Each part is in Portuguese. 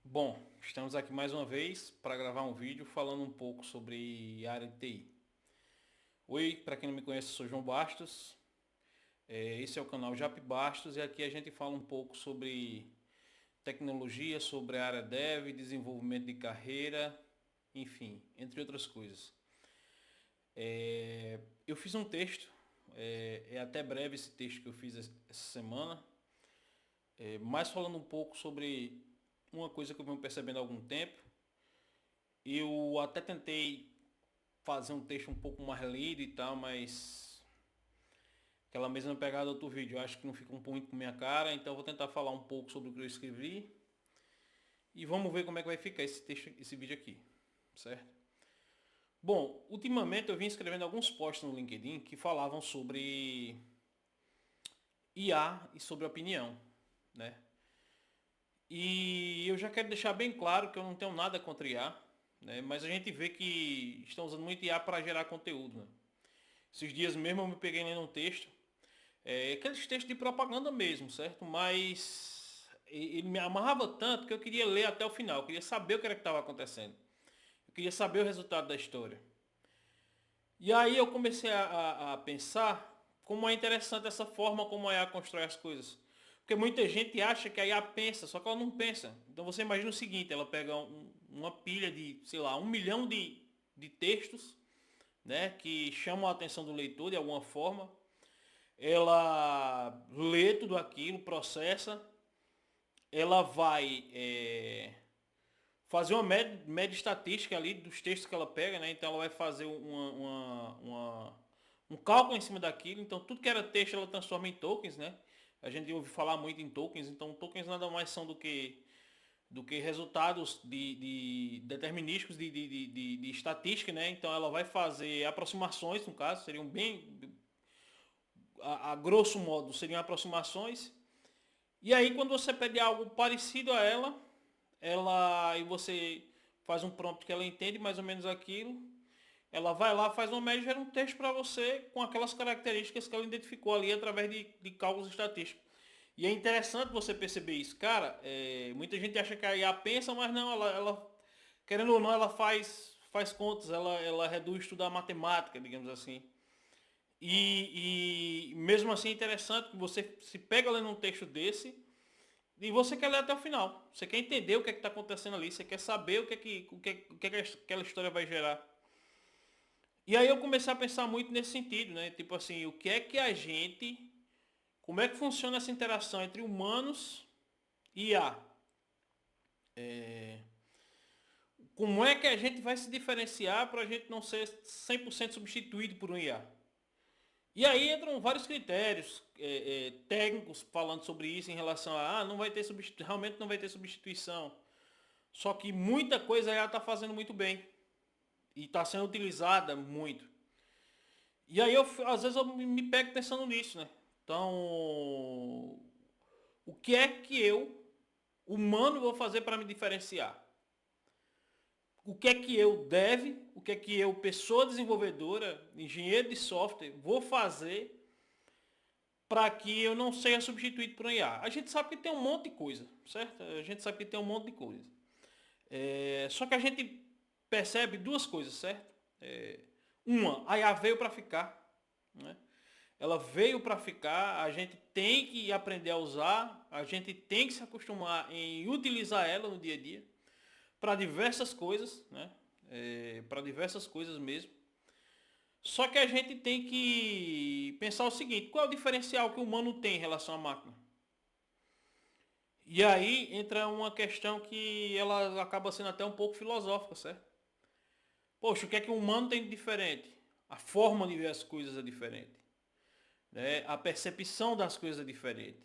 Bom, estamos aqui mais uma vez para gravar um vídeo falando um pouco sobre a área de TI. Oi, para quem não me conhece, eu sou João Bastos. Esse é o canal Jap Bastos e aqui a gente fala um pouco sobre tecnologia, sobre a área dev, desenvolvimento de carreira, enfim, entre outras coisas. Eu fiz um texto, é até breve esse texto que eu fiz essa semana, mais falando um pouco sobre uma coisa que eu venho percebendo há algum tempo. Eu até tentei fazer um texto um pouco mais lido e tal, mas aquela mesma pegada do outro vídeo, eu acho que não fica muito com minha cara, então eu vou tentar falar um pouco sobre o que eu escrevi e vamos ver como é que vai ficar esse texto, esse vídeo aqui, certo? Bom, ultimamente eu vim escrevendo alguns posts no LinkedIn que falavam sobre IA e sobre opinião, né? E eu já quero deixar bem claro que eu não tenho nada contra IA, né? Mas a gente vê que estão usando muito IA para gerar conteúdo, né? Esses dias mesmo eu me peguei lendo um texto, aqueles textos de propaganda mesmo, certo? Mas ele me amarrava tanto que eu queria ler até o final, eu queria saber o que era que estava acontecendo. Eu queria saber o resultado da história. E aí eu comecei a pensar como é interessante essa forma como a IA constrói as coisas. Porque muita gente acha que a IA pensa, só que ela não pensa. Então você imagina o seguinte, ela pega uma pilha de, sei lá, 1 milhão de textos, né, que chamam a atenção do leitor de alguma forma. Ela lê tudo aquilo, processa, ela vai fazer uma média estatística ali dos textos que ela pega, né? Então ela vai fazer um cálculo em cima daquilo. Então tudo que era texto ela transforma em tokens, né? A gente ouve falar muito em tokens, então tokens nada mais são do que resultados de determinísticos de estatística, né? Então ela vai fazer aproximações, no caso, seriam bem, a grosso modo, seriam aproximações. E aí quando você pede algo parecido a ela e você faz um prompt que ela entende mais ou menos aquilo, ela vai lá, faz uma média e gera um texto para você com aquelas características que ela identificou ali através de cálculos estatísticos. E é interessante você perceber isso. Cara, muita gente acha que a IA pensa, mas não, ela querendo ou não, ela faz contas, ela reduz tudo a matemática, digamos assim. E mesmo assim é interessante que você se pega lendo um texto desse e você quer ler até o final. Você quer entender o que é que está acontecendo ali. Você quer saber o que é que aquela história vai gerar. E aí eu comecei a pensar muito nesse sentido, né? Tipo assim, o que é que a gente... Como é que funciona essa interação entre humanos e IA? Como é que a gente vai se diferenciar para a gente não ser 100% substituído por um IA? E aí entram vários critérios técnicos falando sobre isso em relação a não vai ter realmente não vai ter substituição. Só que muita coisa já está fazendo muito bem e está sendo utilizada muito. E aí às vezes eu me pego pensando nisso, né? Então, o que é que eu, humano, vou fazer para me diferenciar? O que é que o que é que eu, pessoa desenvolvedora, engenheiro de software, vou fazer para que eu não seja substituído por um IA? A gente sabe que tem um monte de coisa, certo? A gente sabe que tem um monte de coisa. Só que a gente percebe duas coisas, certo? Uma, a IA veio para ficar, né? Ela veio para ficar, a gente tem que aprender a usar, a gente tem que se acostumar em utilizar ela no dia a dia para diversas coisas, né? Para diversas coisas mesmo. Só que a gente tem que pensar o seguinte: qual é o diferencial que o humano tem em relação à máquina? E aí entra uma questão que ela acaba sendo até um pouco filosófica, certo? Poxa, o que é que o humano tem de diferente? A forma de ver as coisas é diferente, né? A percepção das coisas é diferente.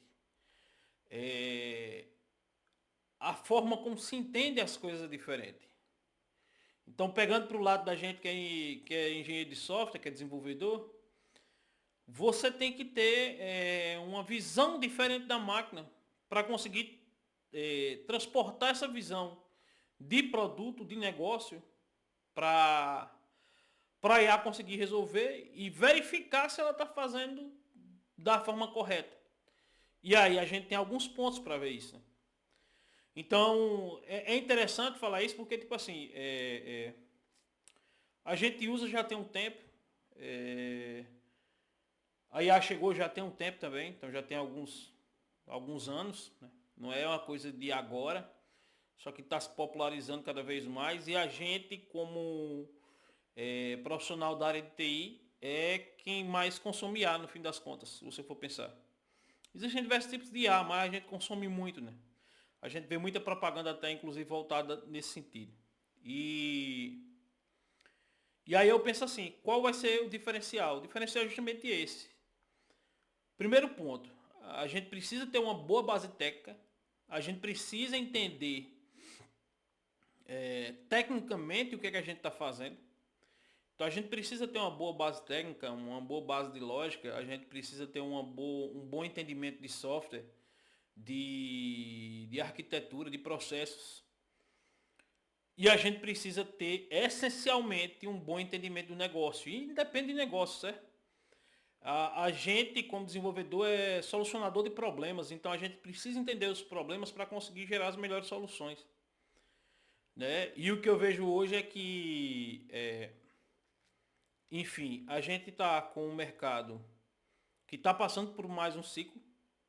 É, a forma como se entende as coisas é diferente. Então, pegando para o lado da gente que é engenheiro de software, que é desenvolvedor, você tem que ter uma visão diferente da máquina para conseguir transportar essa visão de produto, de negócio, para a IA conseguir resolver e verificar se ela está fazendo da forma correta. E aí a gente tem alguns pontos para ver isso, né? Então, é interessante falar isso porque, tipo assim, a gente usa já tem um tempo, é, a IA chegou já tem um tempo também, então já tem alguns anos, né? Não é uma coisa de agora, só que está se popularizando cada vez mais e a gente, como profissional da área de TI, é quem mais consome IA no fim das contas, se você for pensar. Existem diversos tipos de IA, mas a gente consome muito, né? A gente vê muita propaganda até, inclusive, voltada nesse sentido. E, e aí eu penso assim, qual vai ser o diferencial? O diferencial é justamente esse. Primeiro ponto, a gente precisa ter uma boa base técnica, a gente precisa entender tecnicamente o que, é que a gente está fazendo. Então a gente precisa ter uma boa base técnica, uma boa base de lógica, a gente precisa ter um bom entendimento de software, de arquitetura, de processos. E a gente precisa ter essencialmente um bom entendimento do negócio. E independe de negócio, certo? A gente, como desenvolvedor, é solucionador de problemas, então a gente precisa entender os problemas para conseguir gerar as melhores soluções. Né? E o que eu vejo hoje é que, enfim, a gente está com um mercado que está passando por mais um ciclo,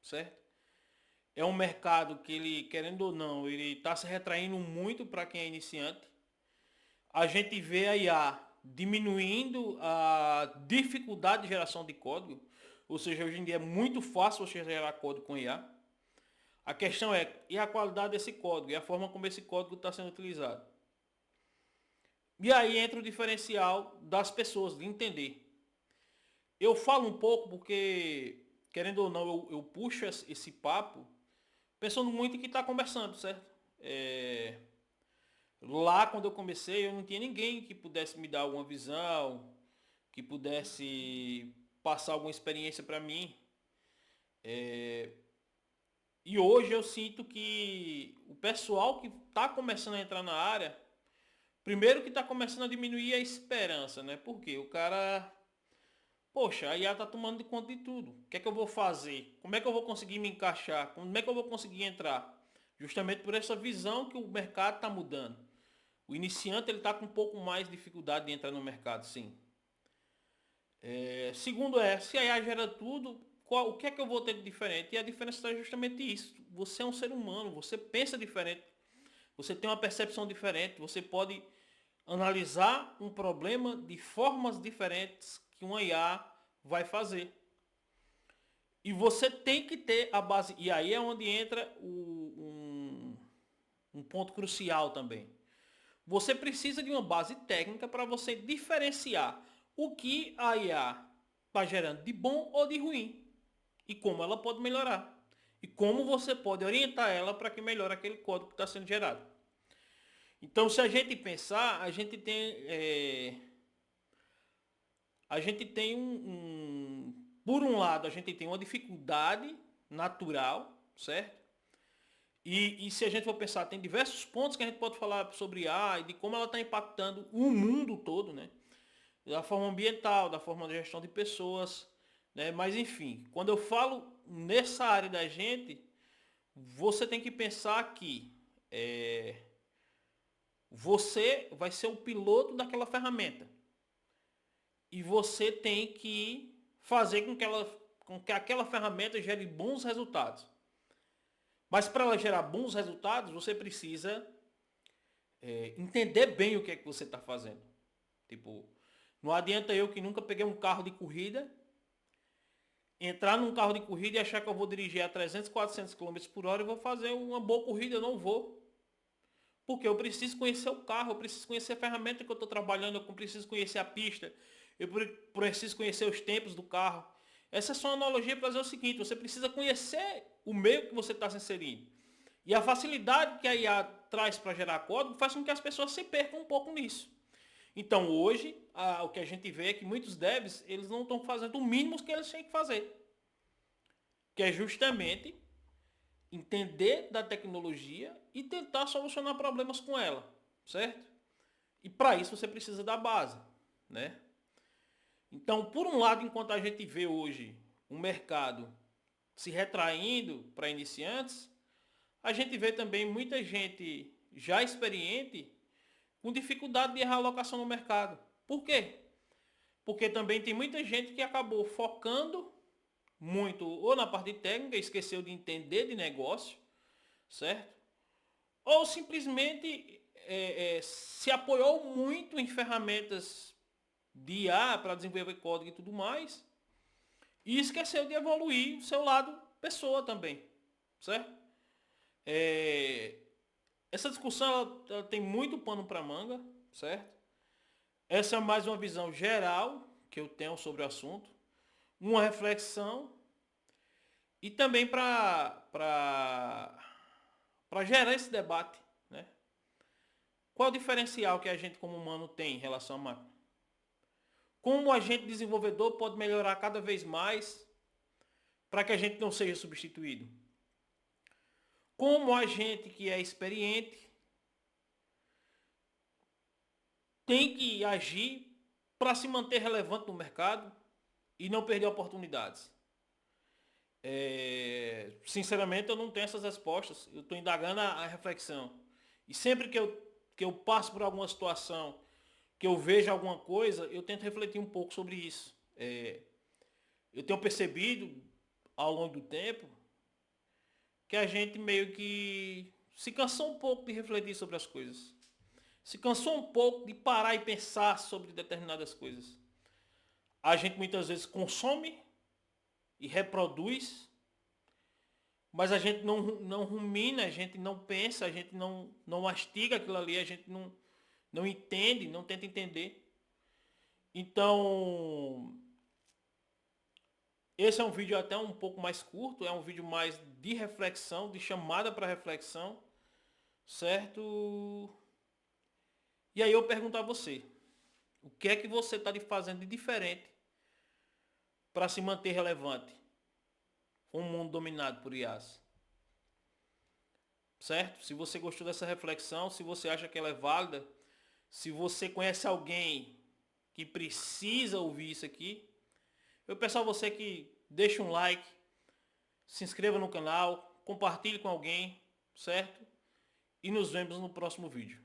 certo? É um mercado que ele, querendo ou não, ele está se retraindo muito para quem é iniciante. A gente vê a IA diminuindo a dificuldade de geração de código, ou seja, hoje em dia é muito fácil você gerar código com IA. A questão é, e a qualidade desse código, e a forma como esse código está sendo utilizado. E aí entra o diferencial das pessoas, de entender. Eu falo um pouco porque, querendo ou não, eu puxo esse papo pensando muito em que está conversando, certo? Lá quando eu comecei, eu não tinha ninguém que pudesse me dar alguma visão, que pudesse passar alguma experiência para mim. E hoje eu sinto que o pessoal que está começando a entrar na área, primeiro que está começando a diminuir a esperança, né? Porque o cara, poxa, a IA tá tomando de conta de tudo. O que é que eu vou fazer? Como é que eu vou conseguir me encaixar? Como é que eu vou conseguir entrar? Justamente por essa visão que o mercado está mudando. O iniciante ele está com um pouco mais de dificuldade de entrar no mercado, sim. Segundo se a IA gera tudo, o que é que eu vou ter de diferente? E a diferença é justamente isso. Você é um ser humano, você pensa diferente, você tem uma percepção diferente, você pode analisar um problema de formas diferentes que uma IA vai fazer. E você tem que ter a base. E aí é onde entra um ponto crucial também. Você precisa de uma base técnica para você diferenciar o que a IA está gerando de bom ou de ruim e como ela pode melhorar e como você pode orientar ela para que melhore aquele código que está sendo gerado. Então, se a gente pensar, a gente tem por um lado, a gente tem uma dificuldade natural, certo? E se a gente for pensar, tem diversos pontos que a gente pode falar sobre a e de como ela está impactando o mundo todo, né? Da forma ambiental, da forma de gestão de pessoas, né? Mas enfim, quando eu falo nessa área da gente, você tem que pensar que você vai ser o piloto daquela ferramenta e você tem que fazer com que aquela ferramenta gere bons resultados. Mas para ela gerar bons resultados, você precisa entender bem o que é que você está fazendo. Tipo, não adianta eu que nunca peguei um carro de corrida, entrar num carro de corrida e achar que eu vou dirigir a 300, 400 km por hora e vou fazer uma boa corrida. Eu não vou. Porque eu preciso conhecer o carro, eu preciso conhecer a ferramenta que eu estou trabalhando, eu preciso conhecer a pista, eu preciso conhecer os tempos do carro. Essa é só uma analogia para dizer o seguinte, você precisa conhecer o meio que você está se inserindo. E a facilidade que a IA traz para gerar código faz com que as pessoas se percam um pouco nisso. Então hoje, o que a gente vê é que muitos devs, eles não estão fazendo o mínimo que eles têm que fazer. Que é justamente entender da tecnologia e tentar solucionar problemas com ela, certo? E para isso você precisa da base, né? Então, por um lado, enquanto a gente vê hoje o mercado se retraindo para iniciantes, a gente vê também muita gente já experiente com dificuldade de errar a alocação no mercado. Por quê? Porque também tem muita gente que acabou focando muito ou na parte técnica, esqueceu de entender de negócio, certo? Ou simplesmente se apoiou muito em ferramentas de IA para desenvolver código e tudo mais, e esqueceu de evoluir o seu lado pessoa também, certo? É, essa discussão ela tem muito pano para manga, certo? Essa é mais uma visão geral que eu tenho sobre o assunto, uma reflexão e também para gerar esse debate, né? Qual o diferencial que a gente como humano tem em relação à máquina? Como o agente desenvolvedor pode melhorar cada vez mais para que a gente não seja substituído? Como o agente que é experiente tem que agir para se manter relevante no mercado e não perder oportunidades? Sinceramente, eu não tenho essas respostas. Eu estou indagando a reflexão. E sempre que eu passo por alguma situação, que eu vejo alguma coisa, eu tento refletir um pouco sobre isso. Eu tenho percebido ao longo do tempo que a gente meio que se cansou um pouco de refletir sobre as coisas. Se cansou um pouco de parar e pensar sobre determinadas coisas. A gente muitas vezes consome e reproduz, mas a gente não rumina, a gente não pensa, a gente não mastiga aquilo ali, a gente não entende, não tenta entender. Então, esse é um vídeo até um pouco mais curto, é um vídeo mais de reflexão, de chamada para reflexão, certo? E aí eu pergunto a você, o que é que você está fazendo de diferente para se manter relevante com um mundo dominado por IAs? Certo? Se você gostou dessa reflexão, se você acha que ela é válida, se você conhece alguém que precisa ouvir isso aqui, eu peço a você que deixe um like, se inscreva no canal, compartilhe com alguém, certo? E nos vemos no próximo vídeo.